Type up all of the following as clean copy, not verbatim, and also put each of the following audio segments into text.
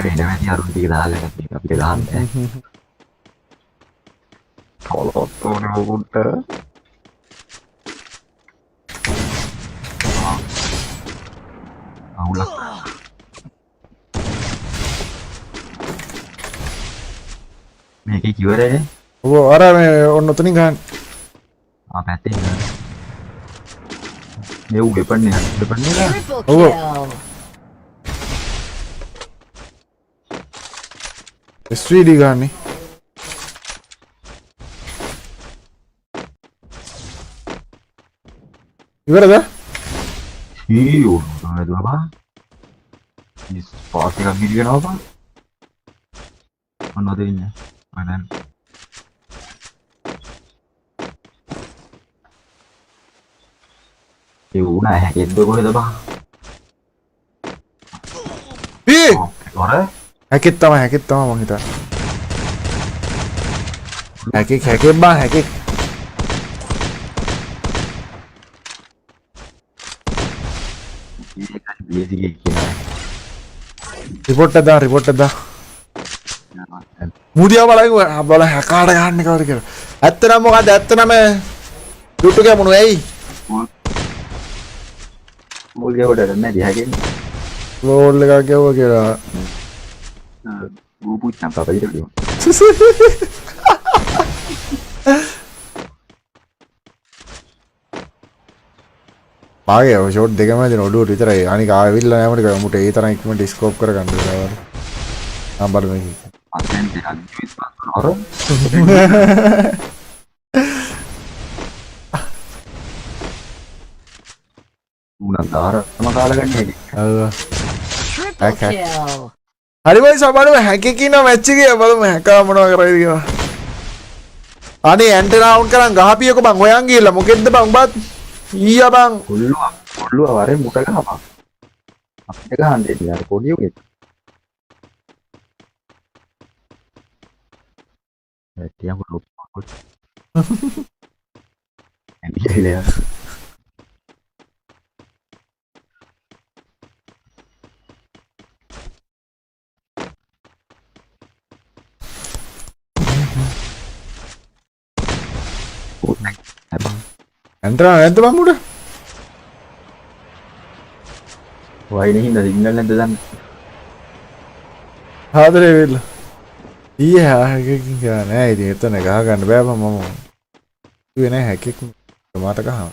වෙන වැඩි අරුන් ටික දාලා ගන්න අපිට ගහන්න. කොලොත් උනේ උගුන්ට. අවුලක්. මේකේ කිවරේ ඔව් අර මේ ඔන්න උතනින් ගන්න. පැත්තේ ඉන්න. මේ උ වෙපන් නේ වෙපන් නේ. ඔව්. S3D ගන්නේ. ඉවරද? ඊයෝ නේද බබා. ඉස් පාස් එකක් ගිරිනවා බා. මොනවද ඉන්නේ? මම ඒ උනා හැකෙද්ද කොහෙද බා? ඊ! ඔර හැකෙත් තමයි මං හිතා. හැකෙක් බා හැකෙක්. බේසිකේ කියනවා. රිපෝට් එක දා. මුදියා බලන්න හැකාට ගන්න කවුද කියලා. ඇත්තටම මොකද ඇත්තටම දුටු ගැමුණු ඇයි? මුල් ගේවට නැති හැකෙන්නේ. ගෝල් එකක් ගැවුවා කියලා. ඌ පුච්චම් පාපයිද කියනවා. මාගේ ඔය ෂොට් දෙකම දෙන ඔඩුවට විතරයි. අනික ආවිල්ලා නැමට ගමුට ඒ තරම් ඉක්මනට ස්කෝප් කරගන්න වෙලාවල. මම බලමු මේක. අසෙන් දෙකක් ජීවිත පාස්වර. උනන්දාර තම කාල ගන්න හැකි. හරි වයි සබලම හැකේ කියන මැච් එකේ බලමු හැකා මොනවා කරයිද කියලා. අනේ ඇන්ටනා අවුට් කරන් ගහපියක බං හොයන් ගිහලා මොකෙද්ද බං උඹත් ඊයා බං කොල්ලුව වරේ මුට ගහපන්. අපිට ගහන්න දෙන්නේ අර පොඩි උගෙත්. ඇටියම ලොප්පොත්. එන්නේ ඇන්ටනා නැද්ද බං මුඩ? වයිනේ හින්දා සිග්නල් නැද්ද දන්නේ. ආදරේ වෙන්න. ඊයේ හැකකින් ගා නෑ ඉතින් එතන ගහ ගන්න බෑ බං මම. කිව්වේ නෑ හැකෙක් මට ගහනවා.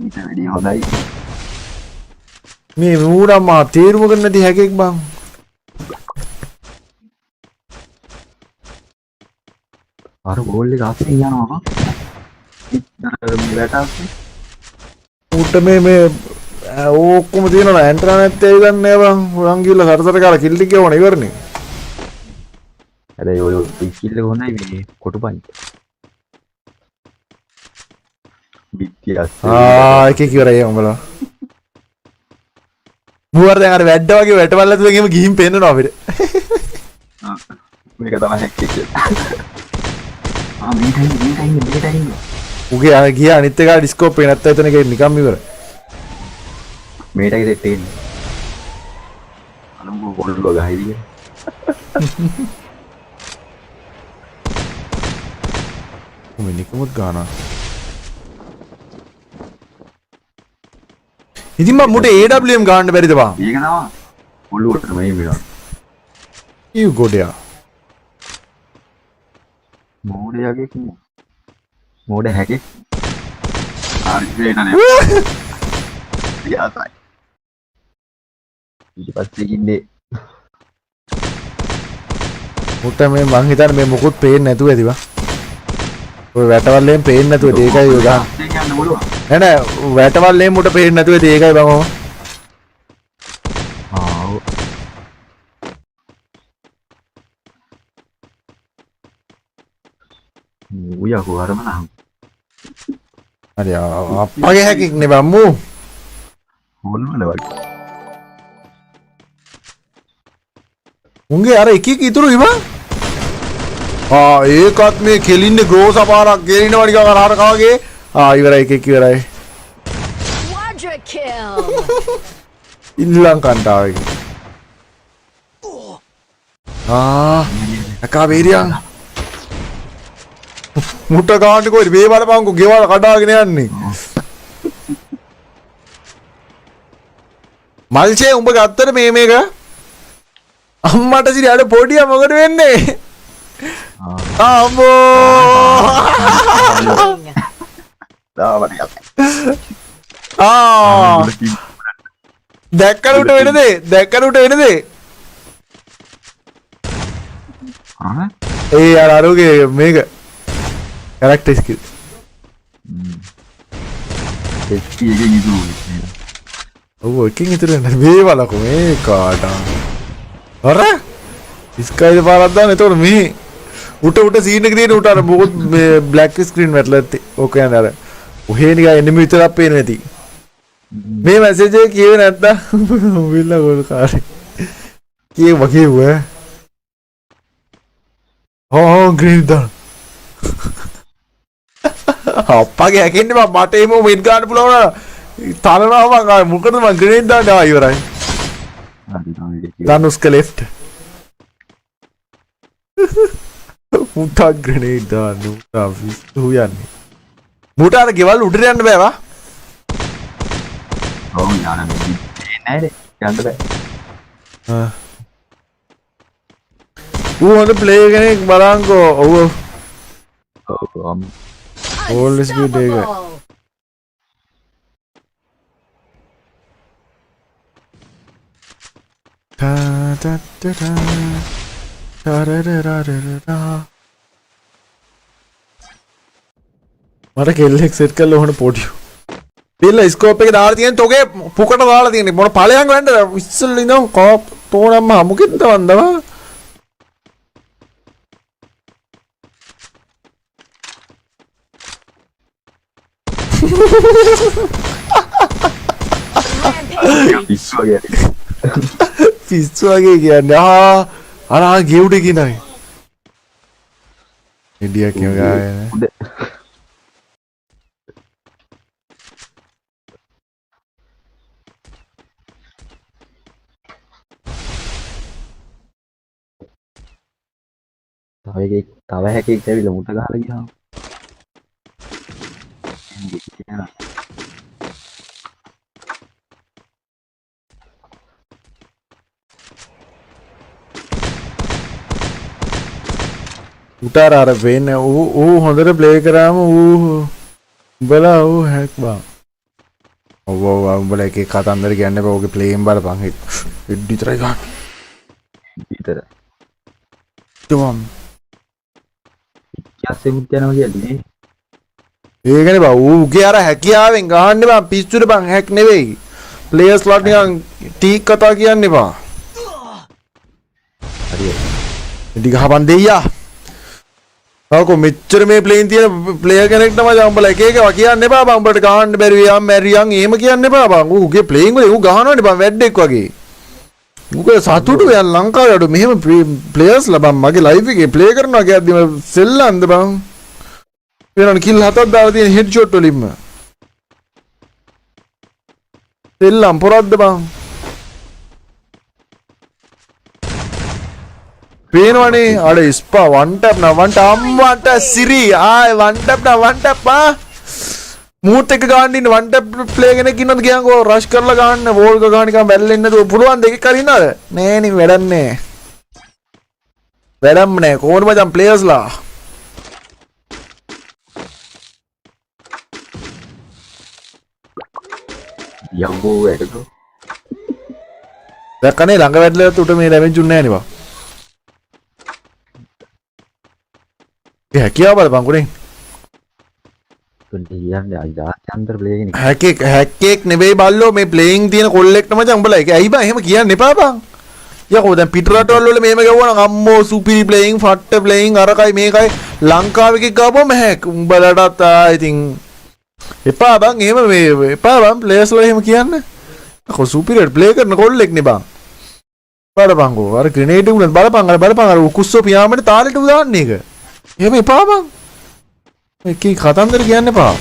ඊට වැඩි හොඳයි. මේ මූණම තීරුම ගන්න නැති හැකෙක් බං. අර ගෝල් එක අතින් යනවා. ඉතර මෙලට ඌට මේ ඔක්කොම තියෙනවා ඇන්ටනා නැත්තේ ඒ ගන්නෑ බං. හොයන් ගිහලා සරසර කාලා කිල්ලි කියවන ඉවරනේ. හැබැයි ඔය පිස්කිල්ල හොඳයි මේ කොටුපන්ච. බිත්තිය එකේ ඉවරයි උඹලා. මුවර දැන් අර වැඩ වගේ වැටවල් ඇතුලෙන් එහෙම ගිහින් පෙන්නනවා අපිට. මේක තමයි හැක්කේ. මේකයි. උගේ අර ගියා අනිත් එක ඩිස්කෝප් එක නැත්නම් එතන ඒක නිකම්ම ඉවරයි. මේටයි සෙට් වෙන්නේ. අනුඹ ගොල්ලෝ ගහයිද? උඹ නිකමුත් ගානවා. ඉතින් මම මුට AWM ගන්න බැරිද බං? ඒක තමයි. ඔළුවට මේ වෙනවා. ඊ ගොඩයා. මෝඩයාගේ කිව්වා. මෝඩ හැකේ. ආරිදේන නේ. යාසයි. ඊට පස්සේ ඉන්නේ මුට මේ මං හිතන්නේ මේ මොකුත් පේන්නේ නැතුව ඇති බං. ඔය වැටවල්ලෙන් පේන්නේ නැතුව ඒකයි ඔය ගන්න. නෑ වැටවල්ලෙන් මුට පේන්නේ නැතුව ඒකයි බං ඔය. උයකෝ අරමනම්. හරි අප්පගේ හැකික් නේ බම්මු. හොල්වල වගේ. උන්ගේ අර එක එක ඉතුරුයි බං. ඒකත් මේ කෙලින්නේ ග්‍රෝස් අපාරක් ගෙලිනවා නිකන් අර හරකාගේ. ඉවරයි එක එක ඉවරයි. Quadra kill. ඉල්ලන් කන්ටාවගේ. අකා වේරියන්. මුට්ට ගාන්න කොයි මේ බලපංකෝ ගෙවල් කඩාගෙන යන්නේ. මල්චේ උඹ ගත්තට මේක අම්මට සිරි අර පොඩියා මොකද වෙන්නේ? අම්මෝ දැක්කලුට වෙන දේ ඒ අරුගේ මේක කැරක්ටර් ස්කිල් එකකින් ඉතුරු වෙන මේ බලකෝ මේ කාට අර ස්කයිද පාරක් දාන්න එතකොට මේ උට සීන් එක තියෙන උට අර මොකද මේ බ්ලැක් ස්ක්‍රීන් වැටලා ඇත්තේ ඕක යන අර ඔහේ නිකන් එනිමි විතරක් පේනවා ඇති මේ මැසේජ් එක කියවේ නැත්තම් විල්ලා ගෝල් කාරේ කියව ග්‍රීන් දාන්න අප්පගේ හැකෙන්නේ මට එමු වින් ගන්න පුළුවන් තලනවා මම මොකද මම ග්‍රේඩ් දාන්න ඉවරයි ධනුස්ක ලෙෆ්ට් මුටා ග්‍රේඩ් දාන්න මුටා විස්තු යන්නේ මුටාට ගෙවල් උඩට යන්න බෑ වා ඔව් යාන නෑ යන්න බෑ හොඳ ප්ලේ කෙනෙක් බලංකෝ ඔව් always good day ta ta ta ta ta ra ra ra ra ra මට කෙල්ලෙක් සෙට් කරලා ඔහොන පොඩියෝ පිල්ල ස්කෝප් එක දාලා තියෙන තෝගේ පුකට දාලා තියෙන්නේ මොන ඵලයන් වෙන්නද ඉස්සෙල්ල ඉඳන් කෝප් තෝනම්ම හමුකෙන්ද වන්දවා පිස්සු වගේ කියන්නේ අර ගෙවුඩ කියනයි ඉඩියක් කියව ගාගෙන තව හැකෙක් ඇවිල්ලා මුට ගහලා ගියාම උටාර අර වෙන්නේ ඌ හොඳට ප්ලේ කරාම ඌ උඹලා ඌ හැක් බා ඔව් උඹලා එකේ කතන්දර කියන්නේ බා ඔගේ ප්ලේන් බලපන් විතරයි ගන්න විතර තුමම් යස්සේ මුත් යනවා කියන්නේ ඒකනේ බා ඌගේ අර හැකියාවෙන් ගහන්නේ බා පිස්සුද බං හැක් නෙවෙයි ප්ලේයර්ස් ලොට් නිකන් ටීක් කතා කියන්නේ බා හරියට ඉදි ගහපන් දෙයියා ආකෝ මෙච්චර මේ ප්ලේන් තියෙන ප්ලේයර් කෙනෙක් තමයි උඹලා එක එක කියන්න එපා බං උඹට ගහන්න බැරි වියම් මැරියන් එහෙම කියන්න එපා බං ඌගේ ප්ලේයින් වල ඌ ගහනවනේ බං වැඩෙක් වගේ ඌගේ සතුටු යන් ලංකාවේ අඩු මෙහෙම ප්ලේයර්ස් ලබන් මගේ ලයිව් එකේ ප්ලේ කරනවා කියද්දිම සෙල්ලම්ද බං වෙනන කිල් හතක් දාලා තියෙන හෙඩ් ෂොට් වලින්ම සෙල්ලම් පොරද්ද බං පේනවනේ අර ස්පා වන් ටැප් නා වන් අම්මට සිරි ආයි වන් ටැප් නා වන් ටැප් මූට් එක ගන්න ඉන්න වන් ටැප් ප්ලේ කෙනෙක් ඉන්නවද කියන්කෝ රෂ් කරලා ගන්න බෝල් එක ගන්න නිකන් බැල්ලෙන්නේ නැතුව පුළුවන් දෙකක් හරි ඉන්නවද නෑ නේ වැඩක් නෑ කොහොමද මචං ප්ලේයර්ස්ලා යම්බෝ වැඩකෝ දැක්කනේ ළඟ වැටලා උට මේ ඩැමේජ් උන්නේ නෑනේ බා හැකියාව බලපන් කුනේ කියන්නේ අන්තර ප්ලේ කෙනෙක් හැකෙක් නෙවෙයි බල්ලෝ මේ ප්ලේයින් තියෙන කොල්ලෙක්ට මචං උඹලා ඒක ඇයි බං එහෙම කියන්න එපා බං යකෝ දැන් පිට රටවල් වල මෙහෙම ගවුවනම් අම්මෝ සුපිරි ප්ලේයින් ෆට්ට ප්ලේයින් අරකයි මේකයි ලංකාවේ එකක් ගාපුවම හැක් උඹලටත් ඉතින් එපා බං එහෙම මේ එපා බං ප්ලේයර්ස්ලා එහෙම කියන්න යකෝ සුපිරියට ප්ලේ කරන කොල්ලෙක් නේ බං බලපංගෝ අර ග්‍රනේඩ් එක උනත් බලපං අර උකුස්සෝ පියාඹන තාලෙට උදාන්න එක. එහෙම එපා බං. එකී කතන්දර කියන්න එපා.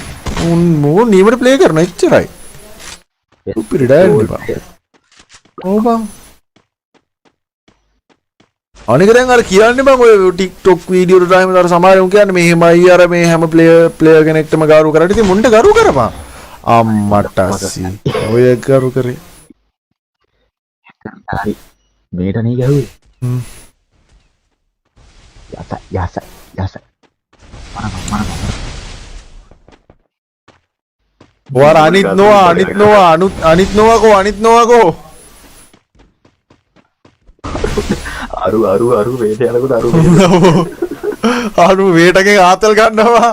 මූන් නියමට ප්ලේ කරන එච්චරයි. උපිරි ඩයල් එපා. ඔව් බං. අනික දැන් අර කියන්නේ බං ඔය TikTok වීඩියෝ වලට එහෙම අර සමහර උන් කියන්නේ මෙහෙමයි අර මේ හැම ප්ලේයර් කෙනෙක්ටම ගාරු කරලා ඉතින් මුන්ට ගරු කරපන්. අම්මට අස්සි. ඔය ගරු කරේ. හරි මේට නේ ගැහුවේ යස ඔයාර අනිත් නොවාකෝ අරු වේට යනකොට අරු වේටකෙන් ආතල් ගන්නවා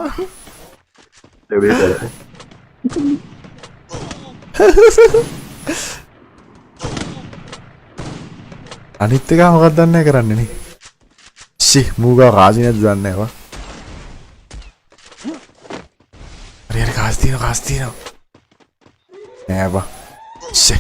අනිත් එක මොකක්ද දන්නේ නැහැ කරන්නේ නේ. ෂි මූගා කාසි නැද්ද දන්නේ නැහැ වා. හරි කාස් තියෙනවා. නෑ බා. ෂි